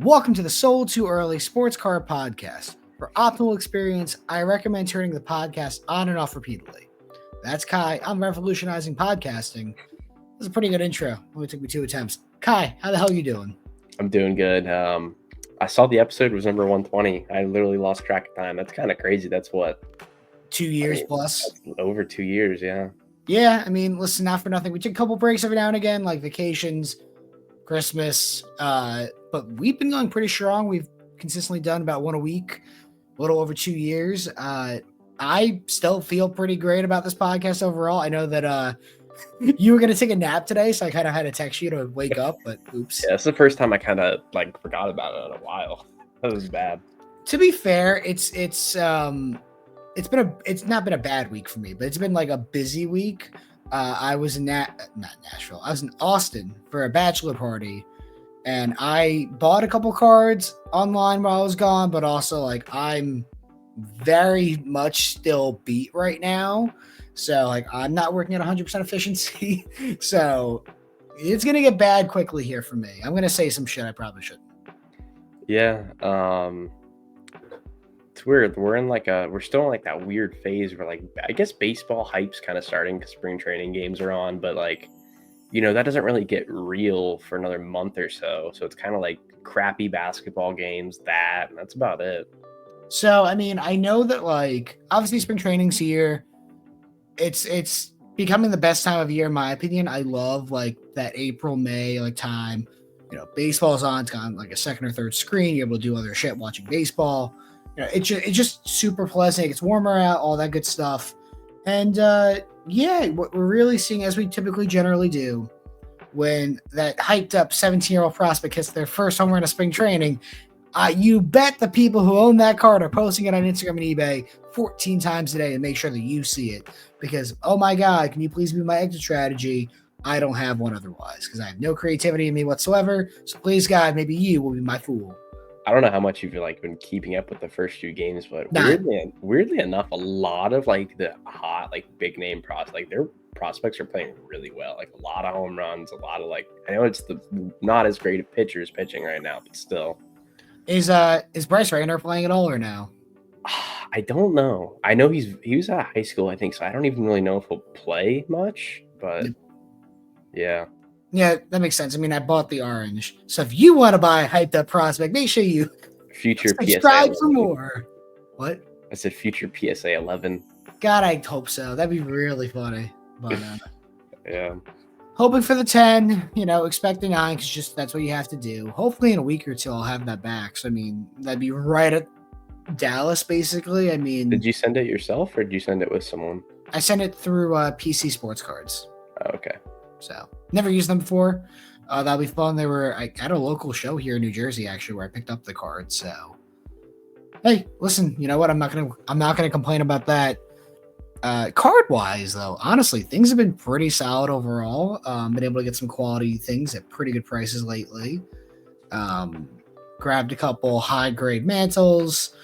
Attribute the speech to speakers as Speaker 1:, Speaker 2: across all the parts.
Speaker 1: Welcome to the Sold Too Early Sports Car Podcast. For optimal experience, I recommend turning the podcast on and off repeatedly. That's Kai. I'm revolutionizing podcasting. This is a pretty good intro. Only took me 2 attempts. Kai, how the hell are you doing?
Speaker 2: I'm doing good. I saw the episode was number 120. I literally lost track of time. That's kind of crazy. That's what?
Speaker 1: 2 years plus.
Speaker 2: Over 2 years, yeah.
Speaker 1: Yeah, I mean, listen, not for nothing. We take a couple breaks every now and again, like vacations, Christmas, but we've been going pretty strong. We've consistently done about one a week, a little over 2 years. I still feel pretty great about this podcast overall. I know that you were going to take a nap today, so I kind of had to text you to wake up, but oops.
Speaker 2: Yeah, it's the first time I kind of forgot about it in a while. That was bad.
Speaker 1: To be fair, it's not been a bad week for me, but it's been like a busy week. I was in not Nashville. I was in Austin for a bachelor party, and I bought a couple cards online while I was gone, but also I'm very much still beat right now. So I'm not working at 100% efficiency. So it's going to get bad quickly here for me. I'm going to say some shit I probably shouldn't.
Speaker 2: Yeah. It's weird. We're still in that weird phase where I guess baseball hype's kind of starting because spring training games are on, but that doesn't really get real for another month or so. So it's kind of like crappy basketball games, and that's about it.
Speaker 1: So, I mean, I know that obviously spring training's here. It's becoming the best time of year, in my opinion. I love that April, May time. Baseball's on, it's on a second or third screen. You're able to do other shit watching baseball. It's just super pleasant. It gets warmer out, all that good stuff. And what we're really seeing, as we typically generally do, when that hyped up 17-year-old prospect hits their first home run of spring training, you bet the people who own that card are posting it on Instagram and eBay 14 times a day and make sure that you see it. Because, oh my God, can you please be my exit strategy? I don't have one otherwise because I have no creativity in me whatsoever. So please, God, maybe you will be my fool.
Speaker 2: I don't know how much you've been keeping up with the first few games, but weirdly enough, a lot of the hot big name their prospects are playing really well. A lot of home runs, a lot of I know it's not as great of pitchers pitching right now, but still.
Speaker 1: Is Bryce Rayner playing at all or no?
Speaker 2: I don't know. I know he was at high school, I think, so I don't even really know if he'll play much, but yeah.
Speaker 1: Yeah, that makes sense. I mean, I bought the orange. So if you want to buy a hyped up prospect, make sure you
Speaker 2: future
Speaker 1: subscribe for more. What?
Speaker 2: I said future PSA 11.
Speaker 1: God, I hope so. That'd be really funny. But
Speaker 2: yeah.
Speaker 1: Hoping for the 10, expect the 9 because that's what you have to do. Hopefully in a week or two I'll have that back. So I mean, that'd be right at Dallas, basically. I mean,
Speaker 2: did you send it yourself or did you send it with someone?
Speaker 1: I sent it through PC Sports Cards.
Speaker 2: Oh, okay.
Speaker 1: So never used them before. That'll be fun. They were at a local show here in New Jersey, actually, where I picked up the cards. So, hey, listen, you know what? I'm not gonna complain about that. Card wise, though, honestly, things have been pretty solid overall. Been able to get some quality things at pretty good prices lately. Grabbed a couple high grade mantles,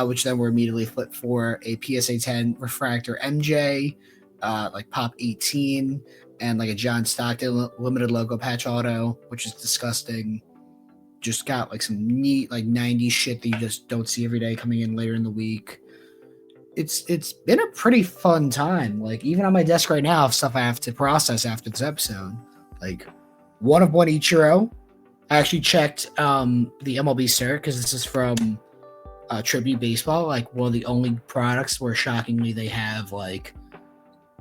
Speaker 1: which then were immediately flipped for a PSA 10 refractor MJ, Pop 18. And a John Stockton limited logo patch auto, which is disgusting. Just got some neat 90s shit that you just don't see every day coming in later in the week. It's been a pretty fun time. Even on my desk right now, stuff I have to process after this episode. One of one Ichiro. I actually checked the MLB cert because this is from Tribute Baseball. One of the only products where shockingly they have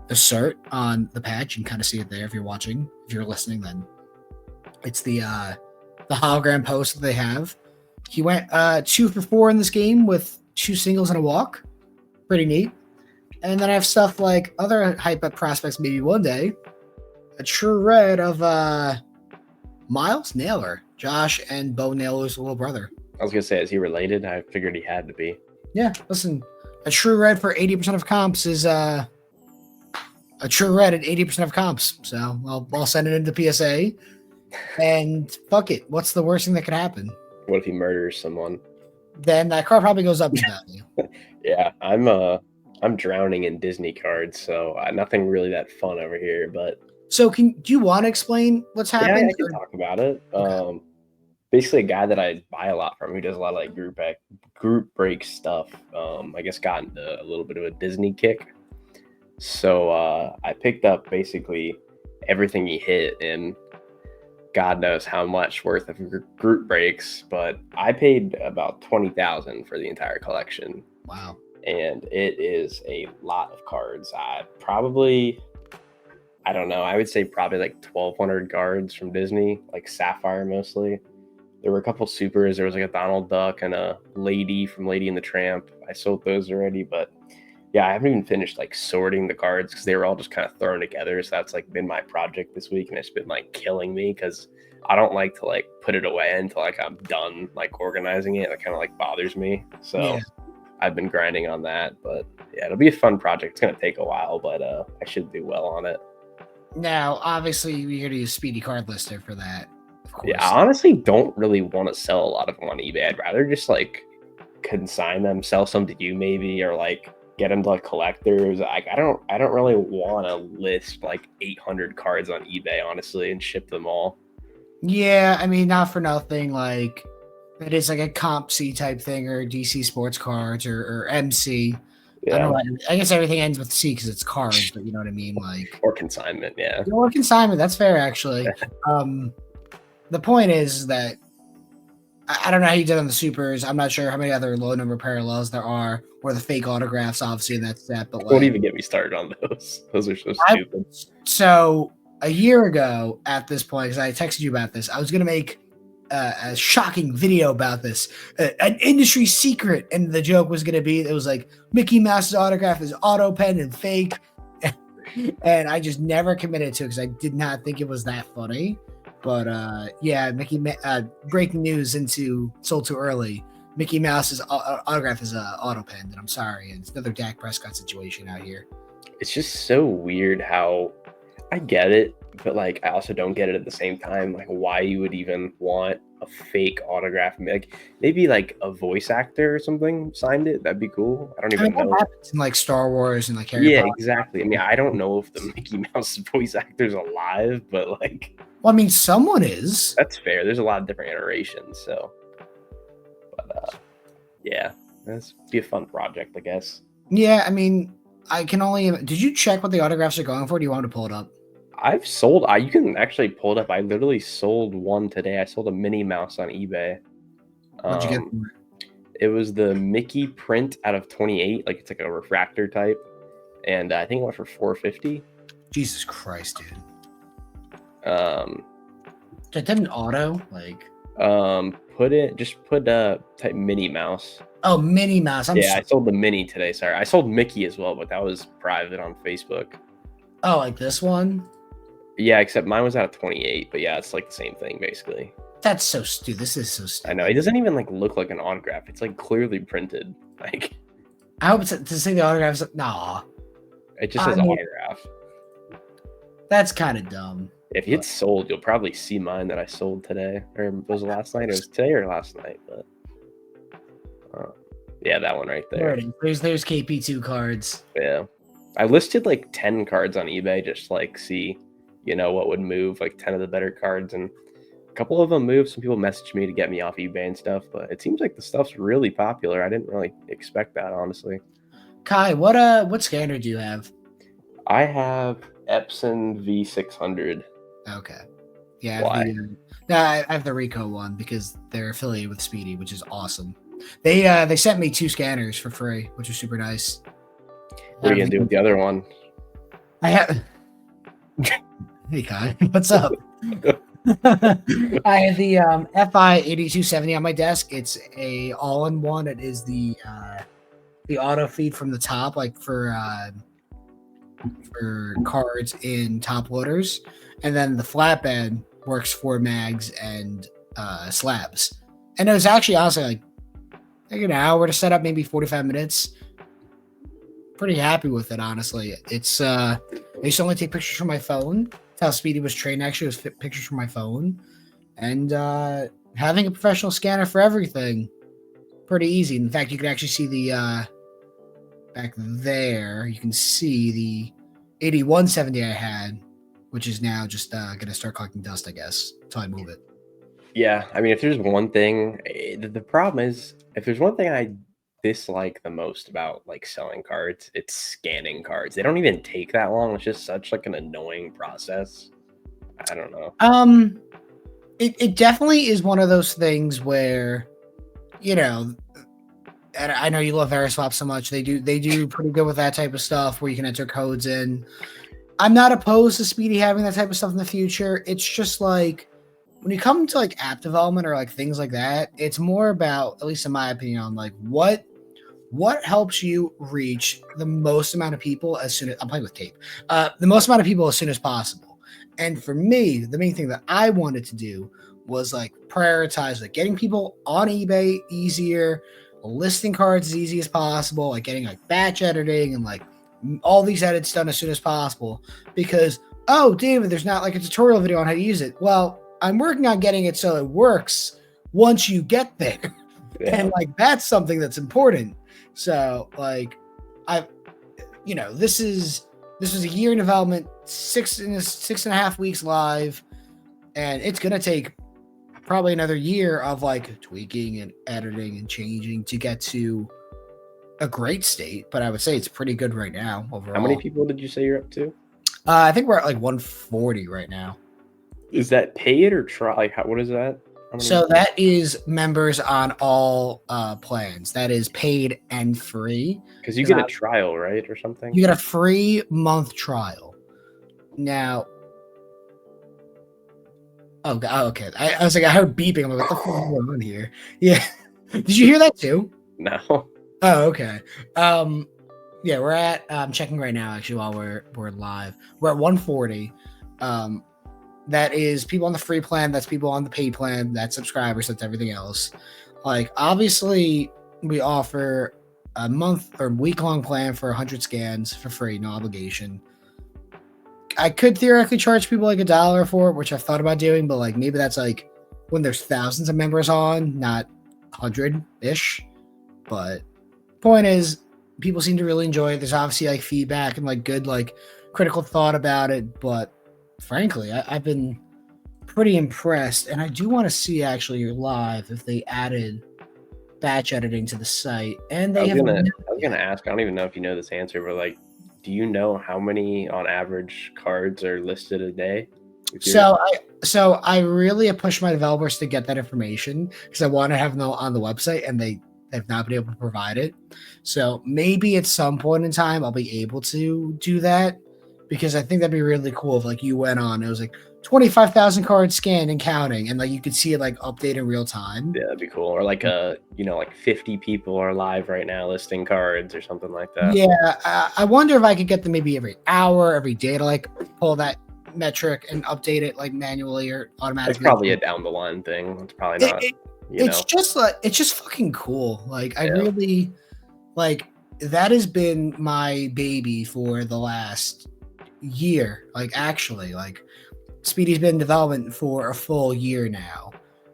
Speaker 1: the cert on the patch. You can kind of see it there if you're watching. If you're listening, then it's the hologram post that they have. He went 2 for 4 in this game with 2 singles and a walk. Pretty neat. And then I have stuff other hype up prospects maybe one day. A true red of Miles Naylor, Josh and Bo Naylor's little brother.
Speaker 2: I was gonna say, is he related? I figured he had to be.
Speaker 1: Yeah, listen, a true red for 80% of comps is a true red at 80% of comps. So I'll send it into PSA. And fuck it. What's the worst thing that could happen?
Speaker 2: What if he murders someone?
Speaker 1: Then that card probably goes up in value.
Speaker 2: Yeah, I'm drowning in Disney cards, so nothing really that fun over here. But
Speaker 1: so do you want to explain what's happened?
Speaker 2: Yeah, I can talk about it.
Speaker 1: Okay.
Speaker 2: basically a guy that I buy a lot from who does a lot of like group break stuff. I guess got into a little bit of a Disney kick. So I picked up basically everything he hit, and God knows how much worth of group breaks, but I paid about 20,000 for the entire collection.
Speaker 1: Wow.
Speaker 2: And it is a lot of cards. I don't know. I would say probably like 1,200 cards from Disney, like Sapphire mostly. There were a couple supers. There was like a Donald Duck and a lady from Lady and the Tramp. I sold those already, but yeah, I haven't even finished like sorting the cards because they were all just kind of thrown together. So that's like been my project this week, and it's been like killing me because I don't like to like put it away until like I'm done like organizing it. It kind of like bothers me. So
Speaker 1: Yeah.
Speaker 2: I've been grinding on that, but yeah, it'll be a fun project. It's gonna take a while, but I should do well on it.
Speaker 1: Now, obviously, you're gonna use Speedy Card Lister for that, of course.
Speaker 2: Yeah, I honestly don't really want to sell a lot of them on eBay. I'd rather just like consign them, sell some to you maybe, or like get them to like collectors. Like I don't really want to list like 800 cards on eBay honestly and ship them all.
Speaker 1: Yeah, I mean, not for nothing. Like, it is like a Comp C type thing, or DC Sports Cards, or MC. I don't
Speaker 2: Yeah,
Speaker 1: know. I guess everything ends with C because it's cards, but you know what I mean. Like,
Speaker 2: or consignment. Yeah,
Speaker 1: or consignment. That's fair, actually. The point is that I don't know how you did on the supers. I'm not sure how many other low number parallels there are, or the fake autographs, obviously in that set. But
Speaker 2: don't
Speaker 1: like,
Speaker 2: even get me started on those. Those are so stupid.
Speaker 1: So a year ago at this point, because I texted you about this, I was gonna make a shocking video about this, an industry secret, and the joke was gonna be it was like Mickey Mouse's autograph is auto pen and fake, and I just never committed to it because I did not think it was that funny. But yeah, breaking news into sold too early. Mickey Mouse's autograph is auto penned, and I'm sorry, it's another Dak Prescott situation out here.
Speaker 2: It's just so weird how I get it, but like I also don't get it at the same time. Like why you would even want a fake autograph? Like maybe like a voice actor or something signed it. That'd be cool. I don't even know.
Speaker 1: That happens in like Star Wars and like Harry
Speaker 2: Yeah,
Speaker 1: Potter.
Speaker 2: exactly. I mean, I don't know if the Mickey Mouse voice actor's alive, but like
Speaker 1: Well, I mean, someone is.
Speaker 2: that's fair. There's a lot of different iterations, so. But yeah, that's be a fun project, I guess.
Speaker 1: Yeah, I mean, I can only. Did you check what the autographs are going for? Do you want me to pull it up?
Speaker 2: I've sold. You can actually pull it up. I literally sold one today. I sold a Minnie Mouse on eBay.
Speaker 1: What'd you get for it?
Speaker 2: It was the Mickey print out of 28. Like it's like a refractor type, and I think it went for 450.
Speaker 1: Jesus Christ, dude.
Speaker 2: Just
Speaker 1: did an auto like.
Speaker 2: Put type Minnie Mouse.
Speaker 1: Oh, Minnie Mouse.
Speaker 2: I sold the Minnie today. Sorry, I sold Mickey as well, but that was private on Facebook.
Speaker 1: Oh, like this one?
Speaker 2: Yeah, except mine was out of 28, but yeah, it's like the same thing basically.
Speaker 1: That's so stupid. This is so stupid.
Speaker 2: I know, it doesn't even like look like an autograph. It's like clearly printed. Like
Speaker 1: I hope it's to say the autographs. Nah.
Speaker 2: It just says autograph.
Speaker 1: That's kind of dumb.
Speaker 2: If it's sold, you'll probably see mine that I sold today. Or was it last night? It was today or last night, but yeah, that one right there.
Speaker 1: There's KP2 cards.
Speaker 2: Yeah. I listed like 10 cards on eBay just like see, what would move, like 10 of the better cards, and a couple of them moved. Some people messaged me to get me off eBay and stuff, but it seems like the stuff's really popular. I didn't really expect that, honestly.
Speaker 1: Kai, what scanner do you have?
Speaker 2: I have Epson V600.
Speaker 1: Okay. Yeah.
Speaker 2: Why?
Speaker 1: I have the Ricoh one because they're affiliated with Speedy, which is awesome. They sent me 2 scanners for free, which is super nice.
Speaker 2: What are you gonna do with the other one?
Speaker 1: I have. Hey Kai, what's up? I have the FI 8270 on my desk. It's a all-in-one. It is the auto feed from the top, like for cards in top loaders, and then the flatbed works for mags and slabs. And it was actually honestly like an hour to set up, maybe 45 minutes. Pretty happy with it, honestly. It's I used to only take pictures from my phone. That's how Speedy was trained. Actually, was pictures from my phone, and having a professional scanner for everything, pretty easy. In fact, you can actually see the back there. You can see the 8170 I had, which is now just gonna start collecting dust, I guess, until I move it.
Speaker 2: Yeah, I mean, if there's one thing, the problem is, if there's one thing I dislike the most about like selling cards, it's scanning cards. They don't even take that long. It's just such like an annoying process. I don't know.
Speaker 1: It definitely is one of those things where, you know, and I know you love Veriswap so much. They do pretty good with that type of stuff where you can enter codes in. I'm not opposed to Speedy having that type of stuff in the future. It's just like when you come to like app development or like things like that, it's more about, at least in my opinion, on like what helps you reach the most amount of people as soon as I'm playing with tape, the most amount of people as soon as possible. And for me, the main thing that I wanted to do was like prioritize like getting people on eBay easier, listing cards as easy as possible, like getting like batch editing and like all these edits done as soon as possible. Because, oh, David, there's not like a tutorial video on how to use it. Well, I'm working on getting it so it works once you get there.
Speaker 2: Yeah.
Speaker 1: And like that's something that's important. So like this was a year in development, 6.5 weeks live, and it's gonna take probably another year of like tweaking and editing and changing to get to a great state. But I would say it's pretty good right now overall.
Speaker 2: How many people did you say you're up to?
Speaker 1: I think we're at like 140 right now.
Speaker 2: Is that paid or try? Like, what is that?
Speaker 1: So that is members on all plans. That is paid and free.
Speaker 2: Because you get a trial, right, or something?
Speaker 1: You get a free month trial. Now, okay. I was like, I heard beeping. I'm like, what the fuck is going on here? Yeah. Did you hear that too?
Speaker 2: No.
Speaker 1: Oh, okay. Yeah, we're at. I'm checking right now. Actually, while we're live, we're at 140. That is people on the free plan. That's people on the paid plan. That's subscribers. That's everything else. Like, obviously, we offer a month or week-long plan for 100 scans for free, no obligation. I could theoretically charge people like $1 for it, which I've thought about doing, but like maybe that's like when there's thousands of members on, not 100-ish. But point is, people seem to really enjoy it. There's obviously like feedback and like good like critical thought about it, but frankly, I've been pretty impressed, and I do want to see actually live if they added batch editing to the site. And I was
Speaker 2: gonna ask. I don't even know if you know this answer, but like, do you know how many on average cards are listed a day?
Speaker 1: So I really push my developers to get that information because I want to have them on the website, and they have not been able to provide it. So maybe at some point in time I'll be able to do that. Because I think that'd be really cool if like you went on, it was like 25,000 cards scanned and counting, and like you could see it like update in real time.
Speaker 2: Yeah, that'd be cool. Or like like 50 people are live right now listing cards or something like that.
Speaker 1: Yeah, I wonder if I could get them maybe every hour, every day to like pull that metric and update it like manually or automatically.
Speaker 2: It's probably a down the line thing. It's probably not.
Speaker 1: It's just fucking cool. Like I really like that has been my baby for the last year. Like actually, like Speedy's been in development for a full year now.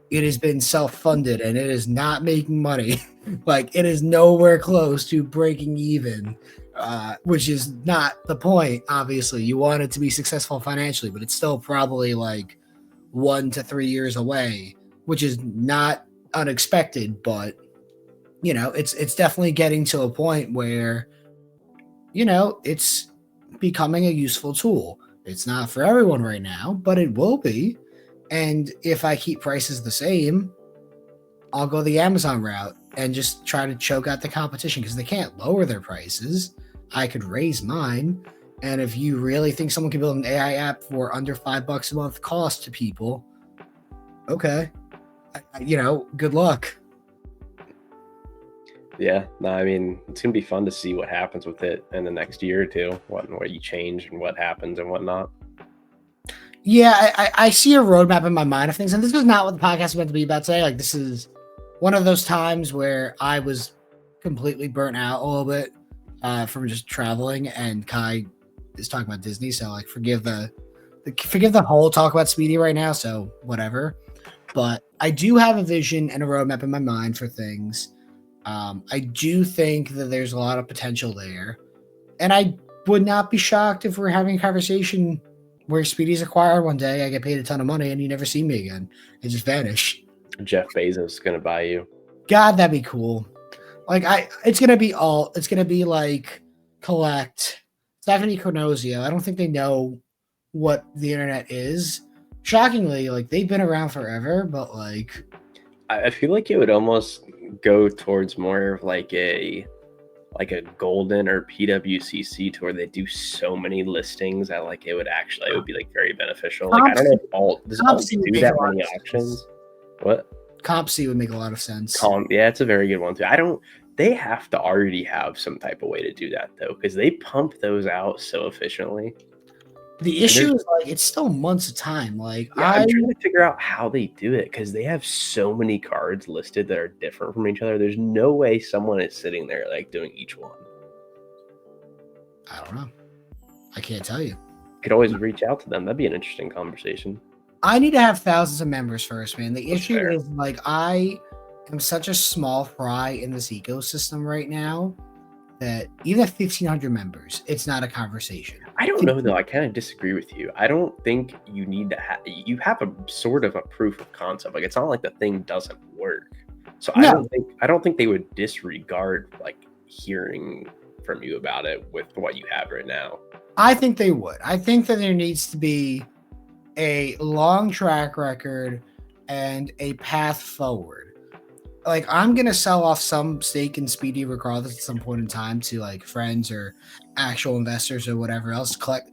Speaker 1: It has been self-funded and it is not making money. Like it is nowhere close to breaking even, which is not the point. Obviously, you want it to be successful financially, but it's still probably like 1 to 3 years away, which is not unexpected. But it's definitely getting to a point where it's becoming a useful tool. It's not for everyone right now, but it will be. And if I keep prices the same, I'll go the Amazon route and just try to choke out the competition because they can't lower their prices. I could raise mine. And if you really think someone can build an AI app for under $5 a month cost to people, okay, good luck.
Speaker 2: Yeah, no, I mean, it's gonna be fun to see what happens with it in the next year or two. What you change and what happens and whatnot.
Speaker 1: Yeah, I see a roadmap in my mind of things, and this is not what the podcast is meant to be about today. Like, this is one of those times where I was completely burnt out a little bit from just traveling, and Kai is talking about Disney, so like forgive the whole talk about Speedy right now. So whatever, but I do have a vision and a roadmap in my mind for things. I do think that there's a lot of potential there, and I would not be shocked if we're having a conversation where Speedy's acquired one day, I get paid a ton of money, and you never see me again. I just vanish.
Speaker 2: Jeff Bezos is gonna buy you.
Speaker 1: God, that'd be cool. Like it's gonna be like Collect. It's not gonna be Chronosio. I don't think they know what the internet is. Shockingly, like they've been around forever, but like
Speaker 2: I feel like it would almost go towards more of like a golden or PWCC to where they do so many listings that like it would be like very beneficial. Like I don't know if alt do that many auctions. What?
Speaker 1: CompC would make a lot of sense.
Speaker 2: Yeah, it's a very good one too. They have to already have some type of way to do that though, because they pump those out so efficiently.
Speaker 1: The issue is like it's still months of time. Like
Speaker 2: I'm trying to figure out how they do it because they have so many cards listed that are different from each other. There's no way someone is sitting there like doing each one.
Speaker 1: I don't know. I can't tell you.
Speaker 2: Could always reach out to them. That'd be an interesting conversation.
Speaker 1: I need to have thousands of members first, man. The issue is like I am such a small fry in this ecosystem right now that even at 1,500 members, it's not a conversation.
Speaker 2: I don't know though. I kind of disagree with you. I don't think you need to have. You have a sort of a proof of concept. Like it's not like the thing doesn't work. So no. I don't think they would disregard like hearing from you about it with what you have right now.
Speaker 1: I think they would. I think that there needs to be a long track record and a path forward. Like I'm gonna sell off some stake in Speedy regardless at some point in time to like friends or actual investors or whatever else. Collect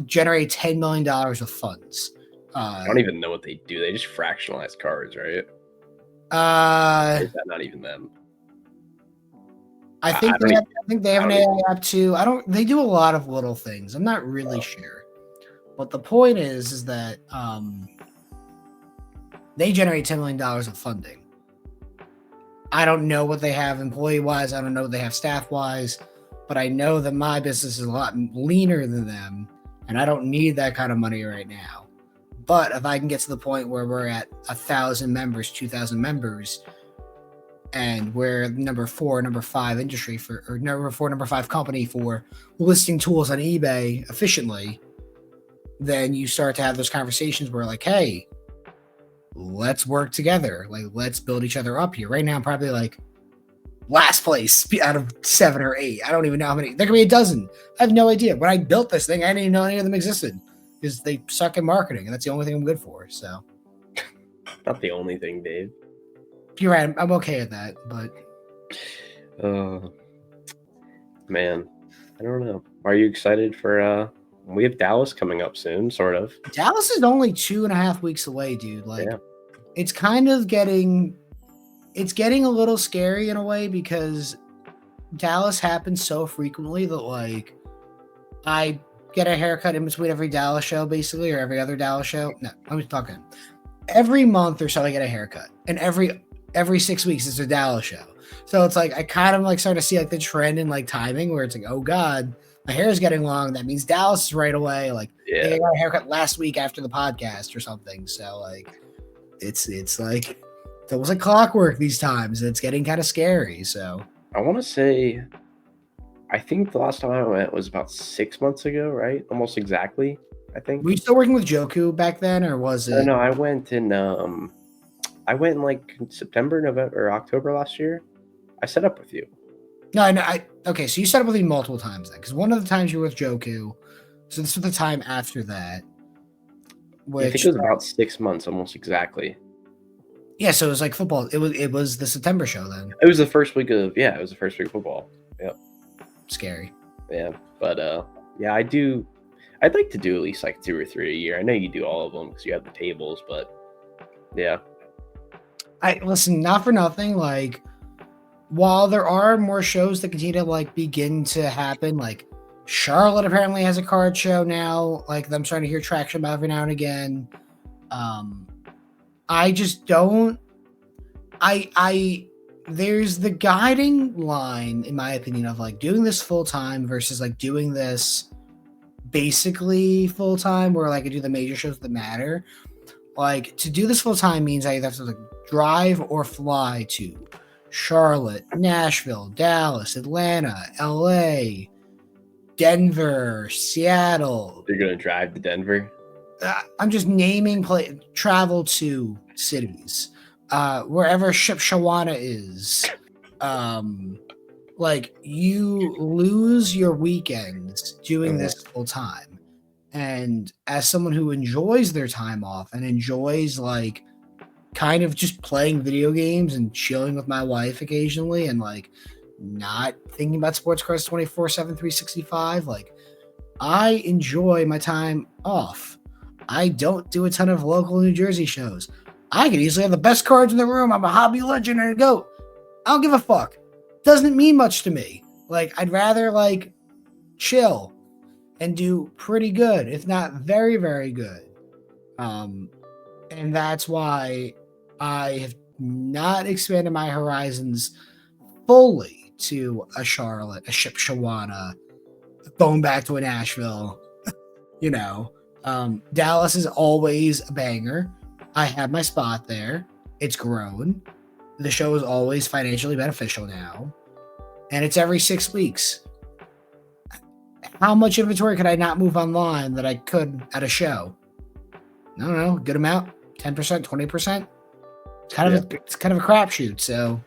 Speaker 1: generate $10 million of funds.
Speaker 2: I don't even know what they do. They just fractionalize cards, right? Or is that not even them?
Speaker 1: I think they have an AI app too. They do a lot of little things. I'm not really sure. But the point is that they generate $10 million of funding. I don't know what they have employee-wise. I don't know what they have staff-wise. But I know that my business is a lot leaner than them. And I don't need that kind of money right now. But if I can get to the point where we're at 1,000 members, 2,000 members, and we're number 4, number 5 industry or number 4, number 5 company for listing tools on eBay efficiently, then you start to have those conversations where like, hey, let's work together. Like, let's build each other up here. Right now, I'm probably like last place out of 7 or 8. I don't even know how many. There could be a dozen. I have no idea. When I built this thing, I didn't even know any of them existed because they suck at marketing, and that's the only thing I'm good for. So,
Speaker 2: not the only thing, Dave.
Speaker 1: You're right. I'm okay at that, but
Speaker 2: man, I don't know. Are you excited for we have Dallas coming up soon, sort of.
Speaker 1: Dallas is only 2.5 weeks away, dude. Like it's kind of getting a little scary in a way because Dallas happens so frequently that like I get a haircut in between every Dallas show basically, or every other Dallas show. No, let me talk in. Every month or so I get a haircut, and every 6 weeks it's a Dallas show. So it's like I kind of like start to see like the trend in like timing where it's like, oh God, my hair is getting long. That means Dallas is right away. Like I got a haircut last week after the podcast or something. So like it's like it's almost like clockwork these times. It's getting kind of scary. So
Speaker 2: I want to say I think the last time I went was about 6 months ago, right? Almost exactly, I think.
Speaker 1: Were you still working with Joku back then, or was it?
Speaker 2: No, I went in like September, November, or October last year. I set up with you.
Speaker 1: No, okay, so you set up with me multiple times then, because one of the times you were with Joku, so this was the time after that.
Speaker 2: Which, I think it was about 6 months, almost exactly.
Speaker 1: Yeah, so it was like football. It was the September show then.
Speaker 2: It was the first week of football. Yep.
Speaker 1: Scary.
Speaker 2: Yeah, but yeah, I'd like to do at least like 2 or 3 a year. I know you do all of them because you have the tables, but yeah.
Speaker 1: Listen, not for nothing, like while there are more shows that continue to like begin to happen, like Charlotte apparently has a card show now, like I'm starting to hear traction about every now and again. I just don't there's the guiding line in my opinion of like doing this full time versus like doing this basically full time where like I do the major shows that matter. Like to do this full time means I either have to like drive or fly to Charlotte, Nashville, Dallas, Atlanta, LA, Denver, Seattle.
Speaker 2: You're gonna drive to Denver?
Speaker 1: I'm just naming travel to cities. Wherever Shipshawana is. Like, you lose your weekends doing this full time. And as someone who enjoys their time off and enjoys, like, kind of just playing video games and chilling with my wife occasionally and, like, not thinking about sports cars 24/7, 365, like, I enjoy my time off. I don't do a ton of local New Jersey shows. I could easily have the best cards in the room. I'm a hobby legend and a GOAT. I don't give a fuck. Doesn't mean much to me. Like, I'd rather, like, chill and do pretty good, if not very, very good. And that's why I have not expanded my horizons fully to a Charlotte, a Shipshawana, going back to a Nashville. Dallas is always a banger. I have my spot there. It's grown. The show is always financially beneficial now. And it's every 6 weeks. How much inventory could I not move online that I could at a show? I don't know. Good amount. 10%, 20%. It's kind of a crapshoot. So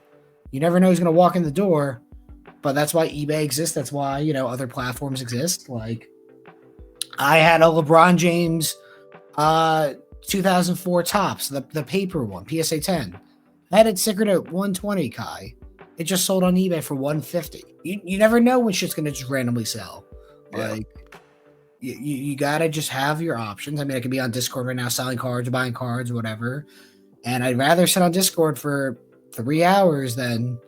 Speaker 1: you never know who's going to walk in the door. But that's why eBay exists. That's why, other platforms exist. Like, I had a LeBron James 2004 Topps, the paper one, PSA 10. I had it stickered at 120, Kai. It just sold on eBay for 150. You never know when shit's going to just randomly sell.
Speaker 2: Yeah.
Speaker 1: Like, you got to just have your options. I mean, I could be on Discord right now selling cards, buying cards, whatever. And I'd rather sit on Discord for 3 hours than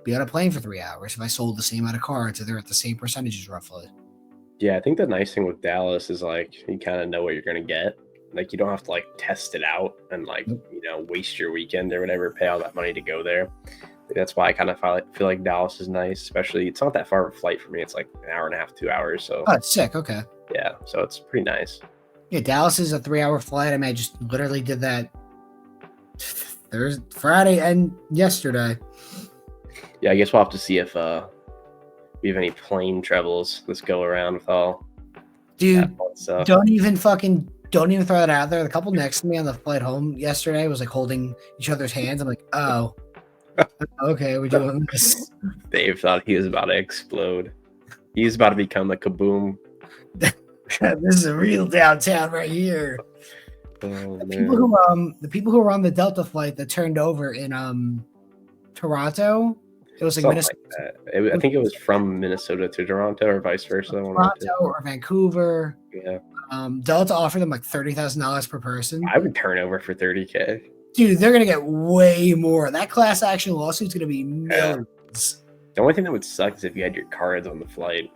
Speaker 1: be on a plane for 3 hours if I sold the same amount of cards or they're at the same percentages roughly.
Speaker 2: Yeah, I think the nice thing with Dallas is, like, you kind of know what you're going to get. Like, you don't have to, like, test it out and, like, waste your weekend or whatever, pay all that money to go there. That's why I kind of feel like Dallas is nice, especially it's not that far of a flight for me. It's like an hour and a half, 2 hours. So
Speaker 1: it's sick. Okay.
Speaker 2: Yeah, so it's pretty nice.
Speaker 1: Yeah, Dallas is a 3-hour flight. I mean, I just literally did that Thursday, Friday, and yesterday.
Speaker 2: Yeah, I guess we'll have to see if we have any plane travels this go around with all.
Speaker 1: Dude, don't even throw that out there. The couple next to me on the flight home yesterday was like holding each other's hands. I'm like, oh. Okay, we're doing this.
Speaker 2: Dave thought he was about to explode. He's about to become a kaboom.
Speaker 1: This is a real downtown right here.
Speaker 2: Oh,
Speaker 1: the people who were on the Delta flight that turned over in Toronto. It was like
Speaker 2: Minnesota. Like I think it was from Minnesota to Toronto or vice versa.
Speaker 1: Toronto or Vancouver.
Speaker 2: Yeah.
Speaker 1: Delta offered them like $30,000 per person.
Speaker 2: I would turn over for $30,000.
Speaker 1: Dude, they're gonna get way more. That class action lawsuit's gonna be millions.
Speaker 2: Yeah. The only thing that would suck is if you had your cards on the flight.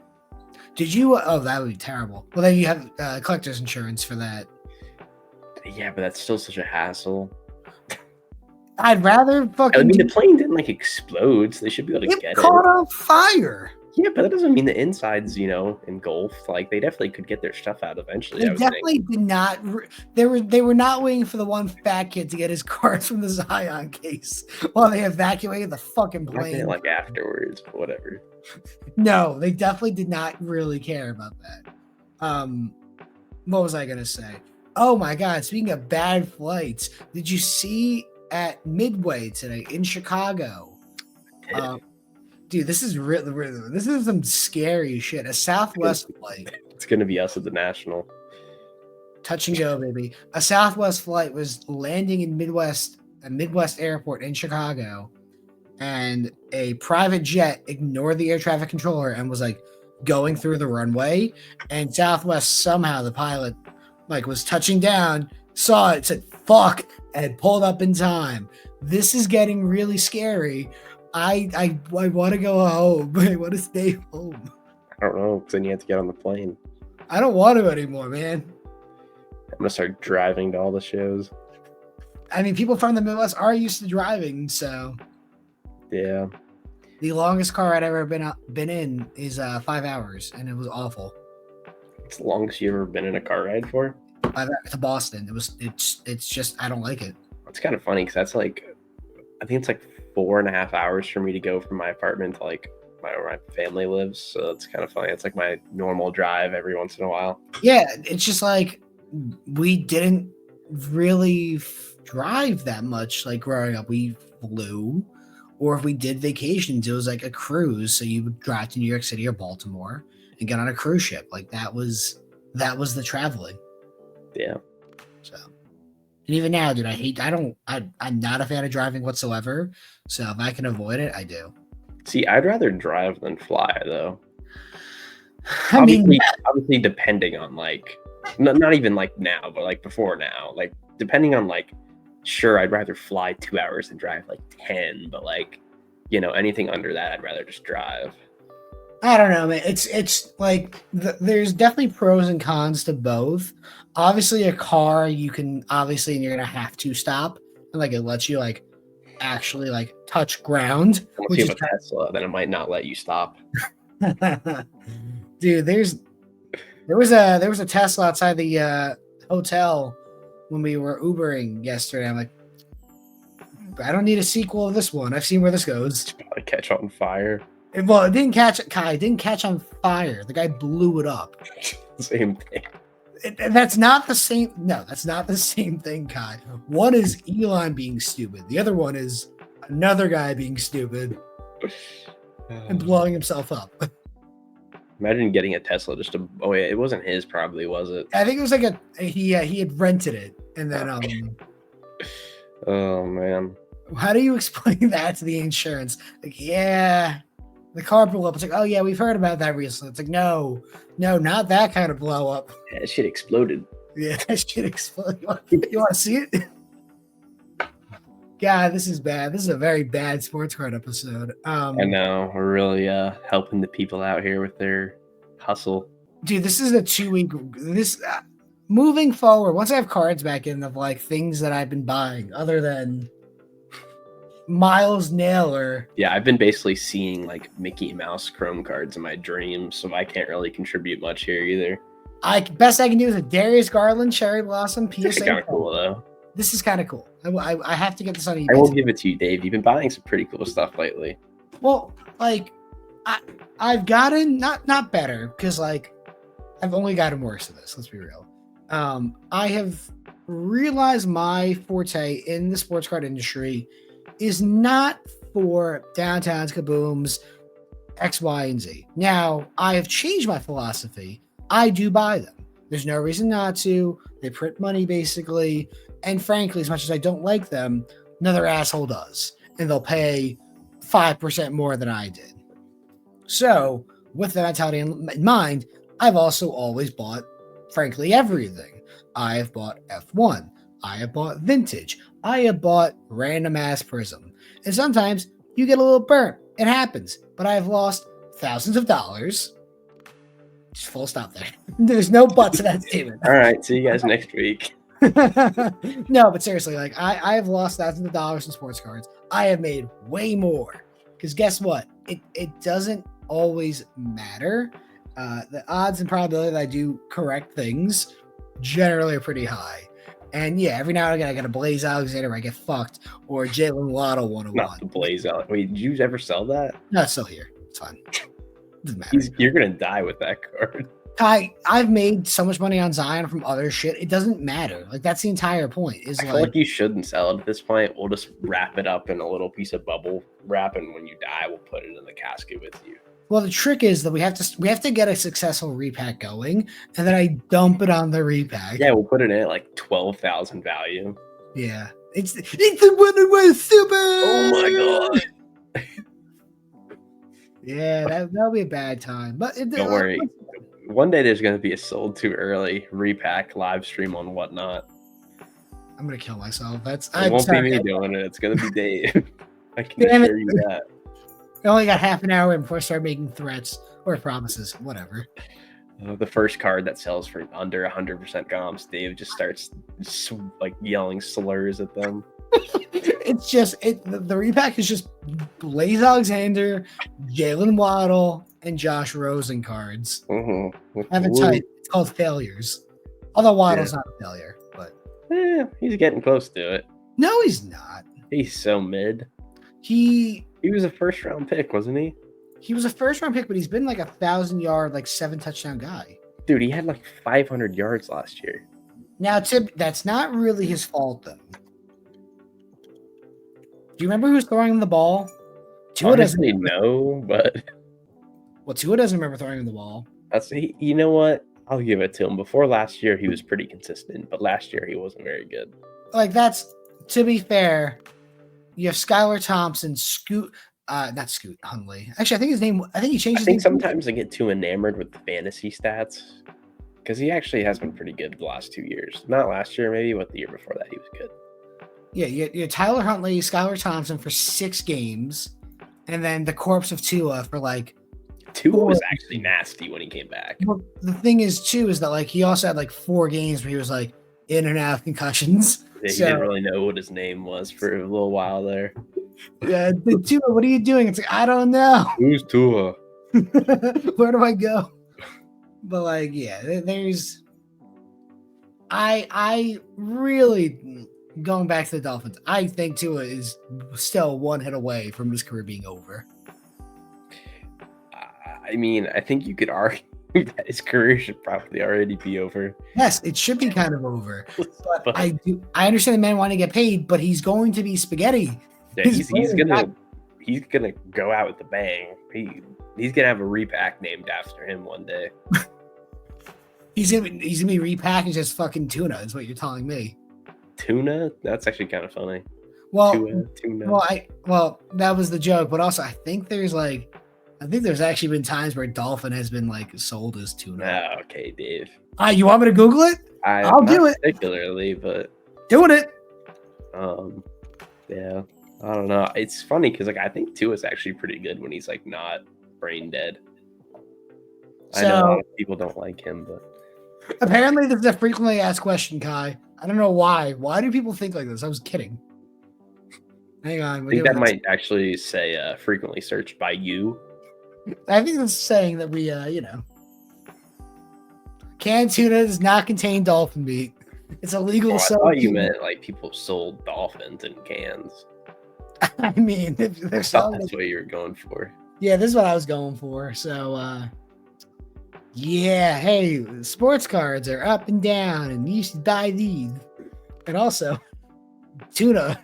Speaker 1: Did you? Oh, that would be terrible. Well, then you have collector's insurance for that.
Speaker 2: Yeah, but that's still such a hassle.
Speaker 1: I'd rather fucking.
Speaker 2: I mean, the plane didn't like explode, so they should be able to get it. It
Speaker 1: caught on fire.
Speaker 2: Yeah, but that doesn't mean the inside's, engulfed. Like, they definitely could get their stuff out eventually.
Speaker 1: They definitely did not. They were not waiting for the one fat kid to get his cards from the Zion case while they evacuated the fucking plane.
Speaker 2: Like afterwards, but whatever.
Speaker 1: No, they definitely did not really care about that. What was I gonna say? Oh my God! Speaking of bad flights, did you see at Midway today in Chicago? Dude, this is this is some scary shit. A Southwest flight.
Speaker 2: It's gonna be us at the National.
Speaker 1: Touch and go, baby. A Southwest flight was landing in a Midwest airport in Chicago, and a private jet ignored the air traffic controller and was like going through the runway. And Southwest somehow, the pilot, like, was touching down, saw it, said "fuck," and pulled up in time. This is getting really scary. I want to go home. I want to stay home.
Speaker 2: I don't know, because then you have to get on the plane.
Speaker 1: I don't want to anymore, man.
Speaker 2: I'm going to start driving to all the shows.
Speaker 1: I mean, people from the Midwest are used to driving, so.
Speaker 2: Yeah.
Speaker 1: The longest car I'd ever been in is 5 hours, and it was awful.
Speaker 2: It's the longest you ever been in a car ride for?
Speaker 1: 5 hours to Boston. It's just, I don't like it.
Speaker 2: It's kind of funny, because that's like, I think it's like 4.5 hours for me to go from my apartment to like where my family lives, so it's kind of funny. It's like my normal drive every once in a while.
Speaker 1: Yeah, it's just like we didn't really drive that much. Like growing up, we flew, or if we did vacations, it was like a cruise. So you would drive to New York City or Baltimore and get on a cruise ship. Like that was the traveling.
Speaker 2: Yeah.
Speaker 1: So, and even now, dude, I'm not a fan of driving whatsoever. So if I can avoid it, I do.
Speaker 2: See, I'd rather drive than fly, though.
Speaker 1: I mean,
Speaker 2: Obviously, depending on like, not even like now, but like before now, like depending on like, sure, I'd rather fly 2 hours than drive like 10, but like, anything under that, I'd rather just drive.
Speaker 1: I don't know, man. It's like there's definitely pros and cons to both. Obviously, a car you can and you're gonna have to stop, and like it lets you like actually like touch ground.
Speaker 2: Unless you have a Tesla, then it might not let you stop.
Speaker 1: Dude, there was a Tesla outside the hotel when we were Ubering yesterday. I'm like, I don't need a sequel of this one. I've seen where this goes.
Speaker 2: It's about to catch on fire.
Speaker 1: Well, it didn't catch on fire. The guy blew it up.
Speaker 2: Same thing.
Speaker 1: That's not the same. No, that's not the same thing, Kai. One is Elon being stupid. The other one is another guy being stupid and blowing himself up.
Speaker 2: Imagine getting a Tesla just to. Oh yeah, it wasn't his, probably, was it?
Speaker 1: I think it was like he had rented it, and then
Speaker 2: Oh man.
Speaker 1: How do you explain that to the insurance? Like, yeah, the car blew up. It's like, oh yeah, we've heard about that recently. It's like, no, not that kind of blow up.
Speaker 2: Yeah, that shit exploded.
Speaker 1: Yeah, that shit exploded. You want to see it? God, this is bad. This is a very bad sports card episode.
Speaker 2: I know, we're really helping the people out here with their hustle.
Speaker 1: Dude, this is a 2-week. Moving forward, once I have cards back in of like things that I've been buying, other than Miles Naylor.
Speaker 2: Yeah, I've been basically seeing like Mickey Mouse Chrome cards in my dreams, so I can't really contribute much here either.
Speaker 1: Best I can do is a Darius Garland Cherry Blossom PSA.
Speaker 2: This is kind of cool though.
Speaker 1: This is kind of cool. I have to get this on eBay.
Speaker 2: I will give it to you, Dave. You've been buying some pretty cool stuff lately.
Speaker 1: Well, like I've gotten not better, because like I've only gotten worse at this. Let's be real. I have realized my forte in the sports card industry is not for downtowns, kabooms, X, Y, and Z. Now, I have changed my philosophy. I do buy them. There's no reason not to. They print money, basically. And frankly, as much as I don't like them, another asshole does. And they'll pay 5% more than I did. So, with that mentality in mind, I've also always bought, frankly, everything. I have bought F1. I have bought vintage. I have bought random ass Prism. And sometimes you get a little burnt. It happens. But I have lost thousands of dollars. Just full stop there. There's no but to that statement.
Speaker 2: All right. See you guys next week.
Speaker 1: No, but seriously, like I have lost thousands of dollars in sports cards. I have made way more. Because guess what? It doesn't always matter. The odds and probability that I do correct things generally are pretty high. And yeah, every now and again I got a Blaze Alexander where I get fucked, or Jalen Waddle 101.
Speaker 2: Not the Blaze Alexander. Wait, did you ever sell that?
Speaker 1: No, it's still here. It's fine. Doesn't matter.
Speaker 2: You're gonna die with that card.
Speaker 1: I've made so much money on Zion from other shit. It doesn't matter. Like that's the entire point. I
Speaker 2: feel like you shouldn't sell it at this point. We'll just wrap it up in a little piece of bubble wrap, and when you die, we'll put it in the casket with you.
Speaker 1: Well, the trick is that we have to get a successful repack going, and then I dump it on the repack.
Speaker 2: Yeah, we'll put it in at like 12,000 value.
Speaker 1: Yeah, it's the Wonder Woman Super.
Speaker 2: Oh my god.
Speaker 1: Yeah, that'll be a bad time. But
Speaker 2: don't worry. One day there's going to be a sold too early repack live stream on Whatnot.
Speaker 1: I'm gonna kill myself. It
Speaker 2: won't be me doing it. It's going to be Dave. I can assure you that.
Speaker 1: I only got half an hour in before I start making threats or promises, whatever.
Speaker 2: The first card that sells for under 100% comps, Dave just starts like yelling slurs at them.
Speaker 1: It's just the repack is just Blaze Alexander, Jalen Waddle, and Josh Rosen cards.
Speaker 2: Mm-hmm.
Speaker 1: I have a type. It's called failures. Although Waddle's not a failure, but
Speaker 2: he's getting close to it.
Speaker 1: No, he's not.
Speaker 2: He's so mid.
Speaker 1: He
Speaker 2: was a first round pick, wasn't he?
Speaker 1: He was a first round pick, but he's been like 1,000-yard, like 7-touchdown guy.
Speaker 2: Dude, he had like 500 yards last year.
Speaker 1: Now, that's not really his fault, though. Do you remember who's throwing him the ball?
Speaker 2: Tua Honestly, no, but...
Speaker 1: Well, Tua doesn't remember throwing him the ball.
Speaker 2: You know what? I'll give it to him. Before last year, he was pretty consistent, but last year he wasn't very good.
Speaker 1: Like, that's... To be fair, you have Skylar Thompson, not Scoot Huntley. Actually, I think his name... I think he changed his name.
Speaker 2: I think sometimes I get too enamored with the fantasy stats. Because he actually has been pretty good the last 2 years. Not last year, maybe, but the year before that, he was good.
Speaker 1: Yeah, you had Tyler Huntley, Skylar Thompson for 6 games, and then the corpse of Tua for like...
Speaker 2: Tua was actually nasty when he came back.
Speaker 1: Well, the thing is, too, is that like he also had like 4 games where he was like in and out of concussions.
Speaker 2: Yeah, he didn't really know what his name was for a little while there.
Speaker 1: Yeah, Tua, what are you doing? It's like, I don't know.
Speaker 2: Who's Tua?
Speaker 1: Where do I go? But like, yeah, there's... I really... Going back to the Dolphins, I think Tua is still 1 hit away from his career being over.
Speaker 2: I mean, I think you could argue that his career should probably already be over.
Speaker 1: Yes, it should be kind of over. But I understand the man wanting to get paid, but he's going to be spaghetti.
Speaker 2: Yeah, he's gonna go out with a bang. He's gonna have a repack named after him one day.
Speaker 1: he's gonna be repackaged as fucking tuna, is what you're telling me.
Speaker 2: Tuna? That's actually kind of funny.
Speaker 1: Well,
Speaker 2: tuna.
Speaker 1: Well, that was the joke, but also I think there's actually been times where dolphin has been like sold as tuna.
Speaker 2: Oh, okay, Dave.
Speaker 1: You want me to Google it? I'll do it.
Speaker 2: Particularly, but
Speaker 1: doing it.
Speaker 2: Yeah, I don't know. It's funny because like I think Tua's actually pretty good when he's like not brain dead. I know a lot of people don't like him, but
Speaker 1: apparently this is a frequently asked question, Kai. I don't know why. Why do people think like this? I was kidding. Hang on.
Speaker 2: I think that might actually say frequently searched by you.
Speaker 1: I think it's saying that we, canned tuna does not contain dolphin meat. It's illegal to sell.
Speaker 2: I thought you meant like people sold dolphins in cans.
Speaker 1: I mean, if they're selling,
Speaker 2: that's what you were going for.
Speaker 1: Yeah, this is what I was going for. So, yeah, hey, sports cards are up and down, and you should buy these. And also, tuna.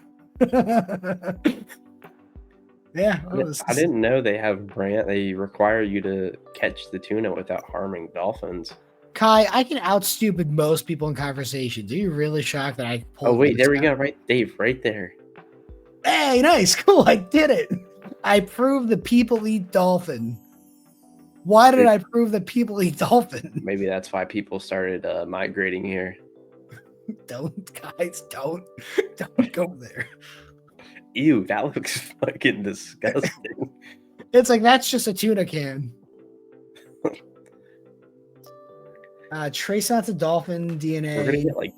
Speaker 1: Yeah,
Speaker 2: I didn't know they have They require you to catch the tuna without harming dolphins.
Speaker 1: Kai, I can outstupid most people in conversations. Are you really shocked that I pulled?
Speaker 2: Oh wait, there we go, right, Dave, right there.
Speaker 1: Hey, nice, cool, I did it. I proved that people eat dolphin. Why did I prove that people eat dolphin?
Speaker 2: Maybe that's why people started migrating here.
Speaker 1: Don't go there.
Speaker 2: Ew, that looks fucking disgusting.
Speaker 1: It's like, that's just a tuna can. Trace out the dolphin DNA.
Speaker 2: We're gonna get like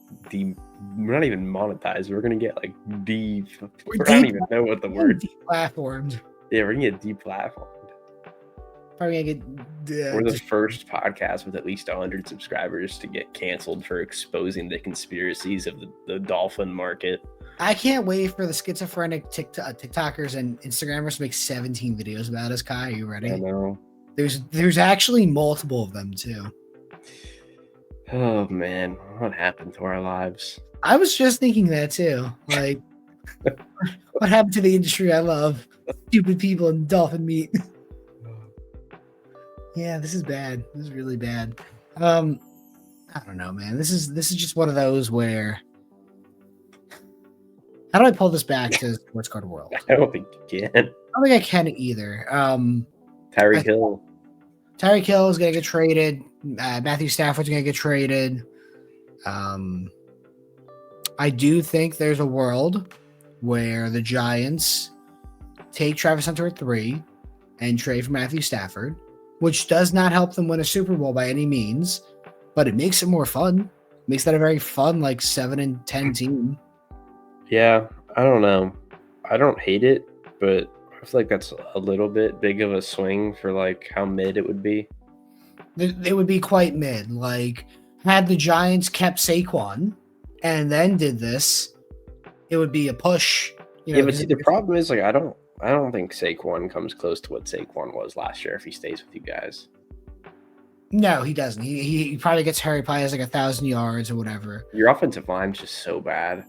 Speaker 2: we're not even monetized. We're gonna get like I don't even know what the word.
Speaker 1: Deplatformed.
Speaker 2: Yeah, we're gonna get deplatformed.
Speaker 1: Probably gonna get.
Speaker 2: We're the first podcast with at least 100 subscribers to get canceled for exposing the conspiracies of the dolphin market.
Speaker 1: I can't wait for the schizophrenic TikTokers and Instagrammers to make 17 videos about us. Kai, are you ready?
Speaker 2: I know.
Speaker 1: There's actually multiple of them too.
Speaker 2: Oh man, what happened to our lives?
Speaker 1: I was just thinking that too. Like, what happened to the industry I love? Stupid people and dolphin meat. Yeah, this is bad. This is really bad. I don't know, man. This is just one of those where. How do I pull this back to Sports Card World?
Speaker 2: I don't think you can.
Speaker 1: I don't think I can either.
Speaker 2: Tyreek Hill.
Speaker 1: Tyreek Hill is going to get traded. Matthew Stafford's going to get traded. I do think there's a world where the Giants take Travis Hunter at 3 and trade for Matthew Stafford, which does not help them win a Super Bowl by any means, but it makes it more fun. Makes that a very fun, like 7-10 team.
Speaker 2: Yeah, I don't know. I don't hate it, but I feel like that's a little bit big of a swing for like how mid it would be.
Speaker 1: It would be quite mid. Like, had the Giants kept Saquon and then did this, it would be a push.
Speaker 2: Yeah, but see, the problem is like I don't I don't think Saquon comes close to what Saquon was last year if he stays with you guys.
Speaker 1: No, he doesn't. He probably gets hurt. Probably has like 1,000 yards or whatever.
Speaker 2: Your offensive line's just so bad.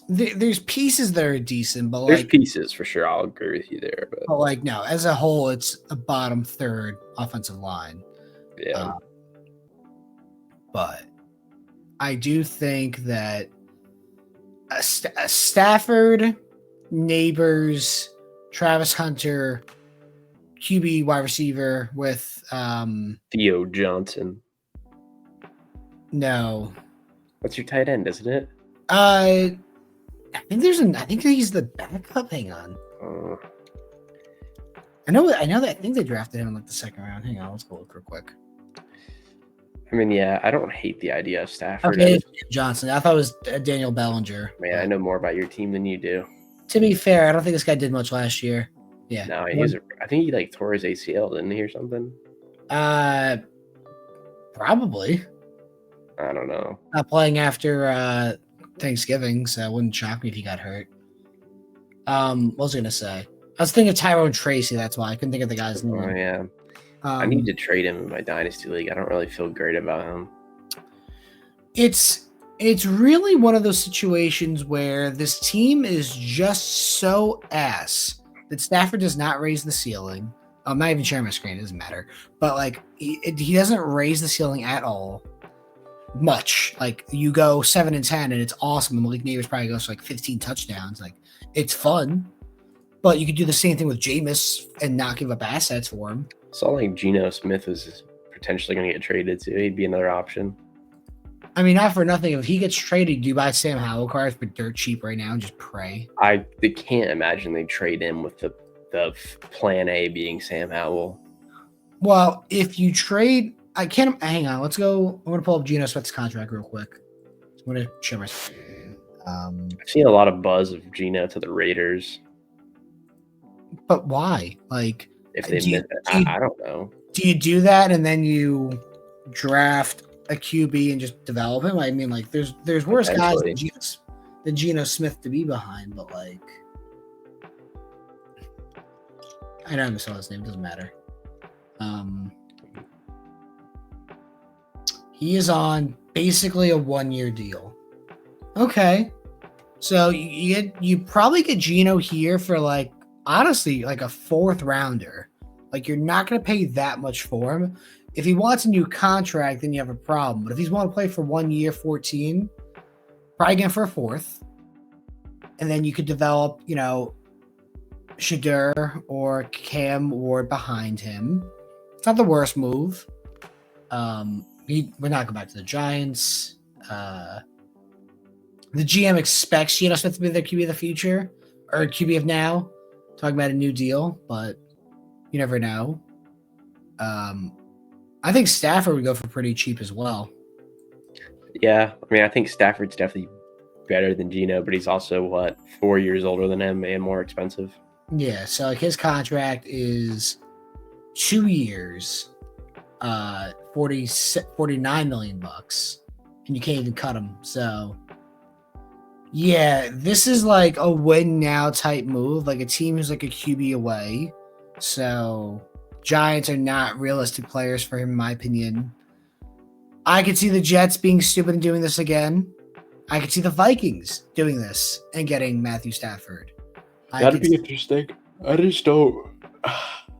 Speaker 1: There's pieces that are decent, but
Speaker 2: There's
Speaker 1: like
Speaker 2: pieces for sure. I'll agree with you there,
Speaker 1: but like no, as a whole, it's a bottom third offensive line.
Speaker 2: yeah.
Speaker 1: But I do think that a Stafford, Neighbors, Travis Hunter, QB wide receiver with
Speaker 2: Theo Johnson.
Speaker 1: No.
Speaker 2: That's your tight end, isn't it?
Speaker 1: I think he's the backup. Hang on. I know that I think they drafted him in like the second round. Hang on, let's go look real quick.
Speaker 2: I mean, yeah, I don't hate the idea of Stafford.
Speaker 1: Okay, Johnson. I thought it was Daniel Bellinger.
Speaker 2: Man, I know more about your team than you do.
Speaker 1: To be fair, I don't think this guy did much last year. Yeah.
Speaker 2: No, I think he like tore his ACL, didn't he, or something?
Speaker 1: Probably.
Speaker 2: I don't know.
Speaker 1: Not playing after Thanksgiving, so it wouldn't shock me if he got hurt. What was I gonna say? I was thinking of Tyrone Tracy. That's why I couldn't think of the guy's name.
Speaker 2: Oh yeah. I need to trade him in my dynasty league. I don't really feel great about him.
Speaker 1: It's really one of those situations where this team is just so ass that Stafford does not raise the ceiling. I'm not even sharing my screen. It doesn't matter. But like he doesn't raise the ceiling at all. Much. Like you go 7-10 and it's awesome. And Malik Neighbors probably goes for like 15 touchdowns. Like it's fun. But you could do the same thing with Jameis and not give up assets for him.
Speaker 2: Saw like Geno Smith was potentially going to get traded too. He'd be another option.
Speaker 1: I mean, not for nothing. If he gets traded, do you buy Sam Howell cards for dirt cheap right now and just pray?
Speaker 2: I can't imagine they trade him with the plan A being Sam Howell.
Speaker 1: Well, if you trade, I can't. Hang on, let's go. I'm going to pull up Geno Smith's contract real quick. I'm going to share my screen.
Speaker 2: I've seen a lot of buzz of Geno to the Raiders.
Speaker 1: But why? Like,
Speaker 2: if they miss it, I don't know.
Speaker 1: Do you do that and then you draft a QB and just develop him? I mean, like, there's worse guys than Geno Smith to be behind, but like, I don't know his name. Doesn't matter. He is on basically a 1-year deal. Okay, so you probably get Geno here for like, honestly, like a 4th rounder. Like you're not going to pay that much for him. If he wants a new contract, then you have a problem. But if he's want to play for 1 year, 14, probably again for a 4th, and then you could develop, Shadur or Cam Ward behind him. It's not the worst move. We're not going back to the Giants. The GM expects Geno Smith to be their QB of the future or QB of now. Talking about a new deal, but you never know. I think Stafford would go for pretty cheap as well.
Speaker 2: Yeah, I mean, I think Stafford's definitely better than Geno, but he's also 4 years older than him and more expensive.
Speaker 1: Yeah, so like his contract is 2 years, $49 million, and you can't even cut him. So yeah, this is like a win now type move. Like a team who's like a QB away. So Giants are not realistic players for him, in my opinion. I could see the Jets being stupid and doing this again. I could see the Vikings doing this and getting Matthew Stafford.
Speaker 2: That'd be interesting. I just don't.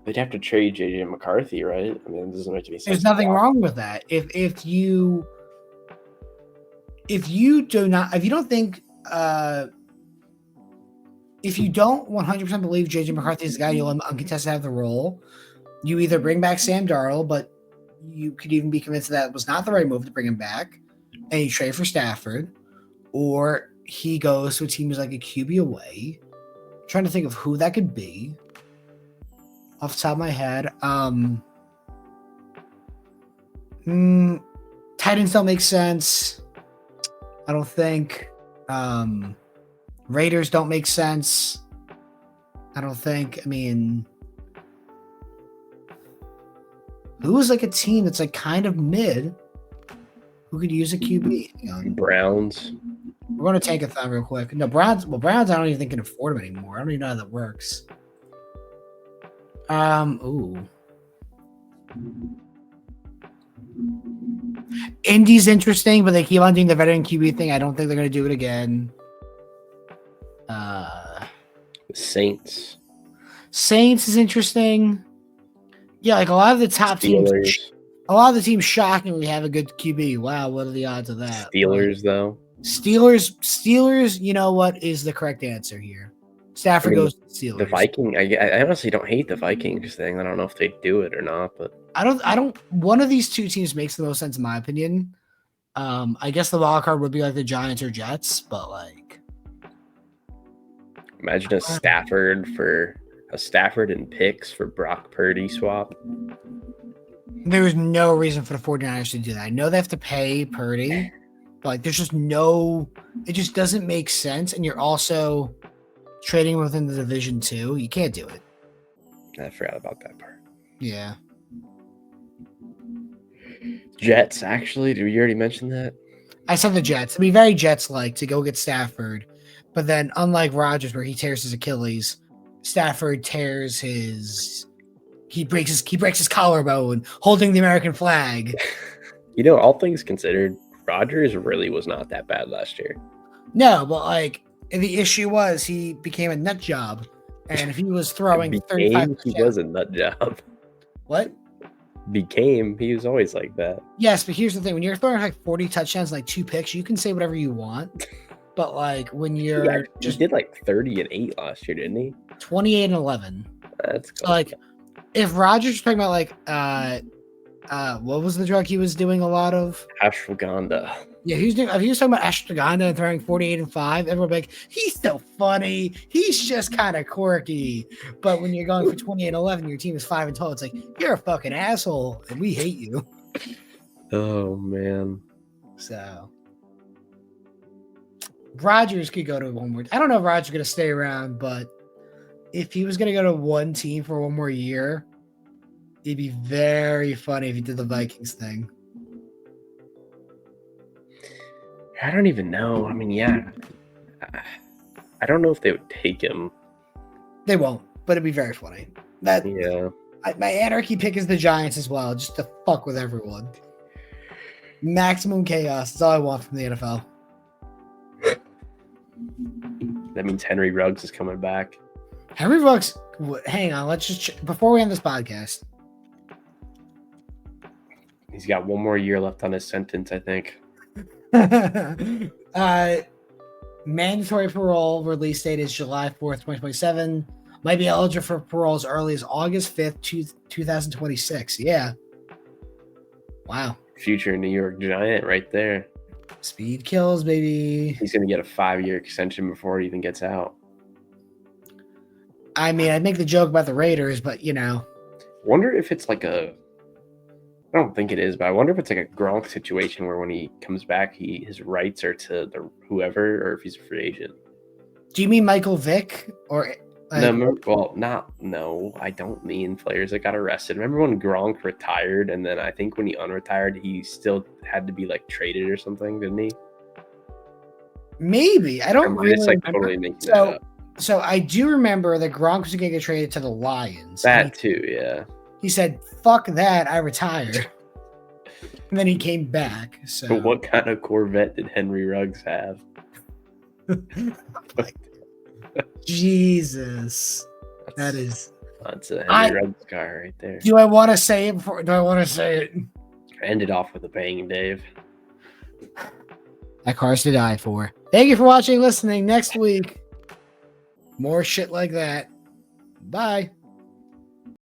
Speaker 2: They'd have to trade JJ McCarthy, right? I mean, it doesn't make any sense.
Speaker 1: There's nothing wrong with that. If you don't think. If you don't 100% believe JJ McCarthy is the guy you'll uncontested have the role, you either bring back Sam Darnold, but you could even be convinced that was not the right move to bring him back, and you trade for Stafford, or he goes to a team who's like a QB away. I'm trying to think of who that could be off the top of my head. Titans don't make sense. I don't think. Raiders don't make sense. I don't think. I mean, who is like a team that's like kind of mid who could use a QB?
Speaker 2: Browns.
Speaker 1: We're going to take a thought real quick. No, Browns. Well, Browns, I don't even think can afford them anymore. I don't even know how that works. Ooh. Indy's interesting, but they keep on doing the veteran QB thing. I don't think they're going to do it again.
Speaker 2: Saints.
Speaker 1: Saints is interesting. Yeah, like a lot of the top teams. A lot of the teams shockingly have a good QB. Wow, what are the odds of that?
Speaker 2: Steelers, though.
Speaker 1: Steelers, you know what is the correct answer here? Stafford goes to the Steelers.
Speaker 2: The Viking, I honestly don't hate the Vikings thing. I don't know if they do it or not, but
Speaker 1: I don't. One of these two teams makes the most sense in my opinion. I guess the wild card would be like the Giants or Jets, but like,
Speaker 2: imagine a Stafford and picks for Brock Purdy swap.
Speaker 1: There was no reason for the 49ers to do that. I know they have to pay Purdy, but like, there's just it just doesn't make sense. And you're also trading within the division too. You can't do it.
Speaker 2: I forgot about that part.
Speaker 1: Yeah.
Speaker 2: Jets, actually, did we already mention that?
Speaker 1: I said the Jets. It'd be very Jets-like to go get Stafford, but then unlike Rodgers, where he tears his Achilles, Stafford tears his. He breaks his collarbone holding the American flag.
Speaker 2: You know, all things considered, Rodgers really was not that bad last year.
Speaker 1: No, but like the issue was he became a nut job, and if he was throwing 35,
Speaker 2: he was a nut job.
Speaker 1: What?
Speaker 2: He was always like that.
Speaker 1: Yes, but here's the thing: when you're throwing like 40 touchdowns, like 2 picks, you can say whatever you want. But like when you're
Speaker 2: he did like 30-8 last year, didn't he?
Speaker 1: 28-11.
Speaker 2: That's cool.
Speaker 1: So like if Rodgers was talking about like what was the drug he was doing a lot of?
Speaker 2: Ashwagandha.
Speaker 1: Yeah, if he was talking about ashwagandha and throwing 48-5, everyone would be like, he's so funny. He's just kind of quirky. But when you're going for 28-11, your team is 5-12. It's like, you're a fucking asshole, and we hate you.
Speaker 2: Oh man.
Speaker 1: So Rodgers could go to one more. I don't know if Rodgers is gonna stay around, but if he was gonna go to one team for one more year, it'd be very funny if he did the Vikings thing.
Speaker 2: I don't even know. I mean, yeah. I don't know if they would take him.
Speaker 1: They won't, but it'd be very funny. My anarchy pick is the Giants as well, just to fuck with everyone. Maximum chaos is all I want from the NFL.
Speaker 2: That means Henry Ruggs is coming back.
Speaker 1: Henry Ruggs, hang on, let's just before we end this podcast.
Speaker 2: He's got one more year left on his sentence, I think.
Speaker 1: Mandatory parole release date is July 4th, 2027. Might be eligible for parole as early as August 5th, 2026. Yeah. Wow.
Speaker 2: Future New York Giant right there.
Speaker 1: Speed kills, baby.
Speaker 2: He's going to get a 5-year extension before he even gets out.
Speaker 1: I mean, I'd make the joke about the Raiders, but you know.
Speaker 2: Wonder if it's like I don't think it is, but I wonder if it's like a Gronk situation where when he comes back, his rights are to the whoever, or if he's a free agent.
Speaker 1: Do you mean Michael Vick or?
Speaker 2: No, I don't mean players that got arrested. Remember when Gronk retired, and then I think when he unretired, he still had to be like traded or something, didn't he?
Speaker 1: Maybe. I don't really remember.
Speaker 2: Totally making that up.
Speaker 1: So I do remember that Gronk was going to get traded to the Lions.
Speaker 2: That too, yeah.
Speaker 1: He said, "Fuck that, I retired." And then he came back. So
Speaker 2: but what kind of Corvette did Henry Ruggs have?
Speaker 1: Jesus. That's
Speaker 2: a Henry Ruggs car right there.
Speaker 1: Do I want to say it before? Do I want to say it?
Speaker 2: End it off with a bang, Dave.
Speaker 1: That car's to die for. Thank you for watching, listening. Next week, more shit like that. Bye.